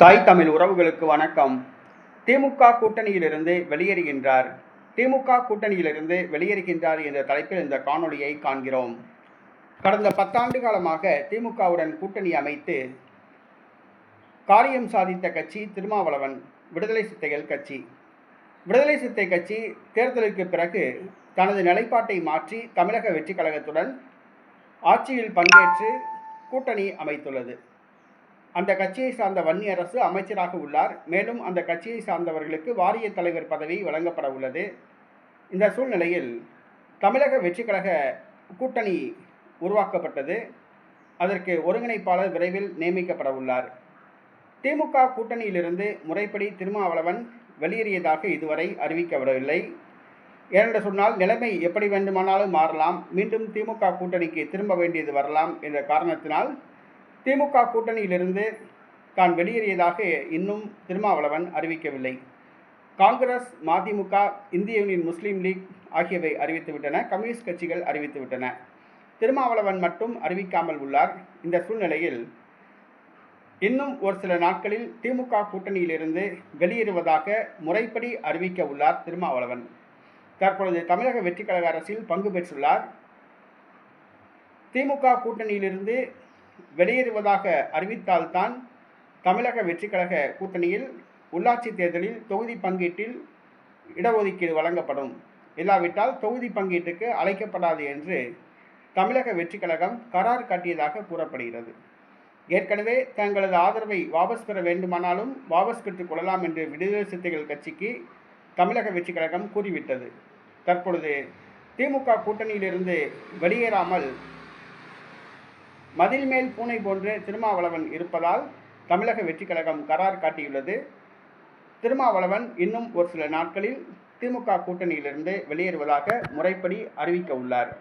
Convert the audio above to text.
தாய் தமிழ் உறவுகளுக்கு வணக்கம். திமுக கூட்டணியிலிருந்து வெளியேறுகின்றார். திமுக கூட்டணியிலிருந்து வெளியேறுகின்றார் என்ற தலைப்பில் இந்த காணொளியை காண்கிறோம். கடந்த 10 ஆண்டு காலமாக திமுகவுடன் கூட்டணி அமைத்து காரியம் சாதித்த கட்சி திருமாவளவன் விடுதலை சிறுத்தைகள் கட்சி. விடுதலை சிறுத்தை கட்சி தேர்தலுக்கு பிறகு தனது நிலைப்பாட்டை மாற்றி தமிழக வெற்றி கழகத்துடன் ஆட்சியில் பங்கேற்று கூட்டணி அமைத்துள்ளது. அந்த கட்சியை சார்ந்த வன்னியரசு அமைச்சராக உள்ளார். மேலும் அந்த கட்சியை சார்ந்தவர்களுக்கு வாரிய தலைவர் பதவி வழங்கப்பட உள்ளது. இந்த சூழ்நிலையில் தமிழக வெற்றி கழக கூட்டணி உருவாக்கப்பட்டது. அதற்கு ஒருங்கிணைப்பாளர் விரைவில் நியமிக்கப்பட உள்ளார். திமுக கூட்டணியிலிருந்து முறைப்படி திருமாவளவன் வெளியேறியதாக இதுவரை அறிவிக்கப்படவில்லை. ஏனென்று சொன்னால் நிலைமை எப்படி வேண்டுமானாலும் மாறலாம், மீண்டும் திமுக கூட்டணிக்கு திரும்ப வேண்டியது வரலாம் என்ற காரணத்தினால் திமுக கூட்டணியிலிருந்து தான் வெளியேறியதாக இன்னும் திருமாவளவன் அறிவிக்கவில்லை. காங்கிரஸ், மதிமுக, இந்திய யூனியன் முஸ்லீம் லீக் ஆகியவை அறிவித்துவிட்டன. கம்யூனிஸ்ட் கட்சிகள் அறிவித்துவிட்டன. திருமாவளவன் மட்டும் அறிவிக்காமல் உள்ளார். இந்த சூழ்நிலையில் இன்னும் ஒரு சில நாட்களில் திமுக கூட்டணியிலிருந்து வெளியேறுவதாக முறைப்படி அறிவிக்க உள்ளார் திருமாவளவன். தற்பொழுது தமிழக வெற்றி கழக அரசில் பங்கு பெற்றுள்ளார். திமுக கூட்டணியிலிருந்து வெளியேறுவதாக அறிவித்தால்தான் தமிழக வெற்றி கழக கூட்டணியில் உள்ளாட்சி தேர்தலில் தொகுதி பங்கீட்டில் இடஒதுக்கீடு வழங்கப்படும். இல்லாவிட்டால் தொகுதி பங்கீட்டுக்கு அழைக்கப்படாது என்று தமிழக வெற்றி கழகம் கரார் காட்டியதாக கூறப்படுகிறது. ஏற்கனவே தங்களது ஆதரவை வாபஸ் பெற வேண்டுமானாலும் வாபஸ் பெற்றுக் கொள்ளலாம் என்று விடுதலை சிறுத்தைகள் கட்சிக்கு தமிழக வெற்றி கழகம் கூறிவிட்டது. தற்பொழுது திமுக கூட்டணியிலிருந்து வெளியேறாமல் மதில் மேல் பூனை போன்று திருமாவளவன் இருப்பதால் தமிழக வெற்றி கழகம் கரார் காட்டியுள்ளது. திருமாவளவன் இன்னும் ஒரு சில நாட்களில் திமுக கூட்டணியிலிருந்து வெளியேறுவதாக முறைப்படி அறிவிக்க உள்ளார்.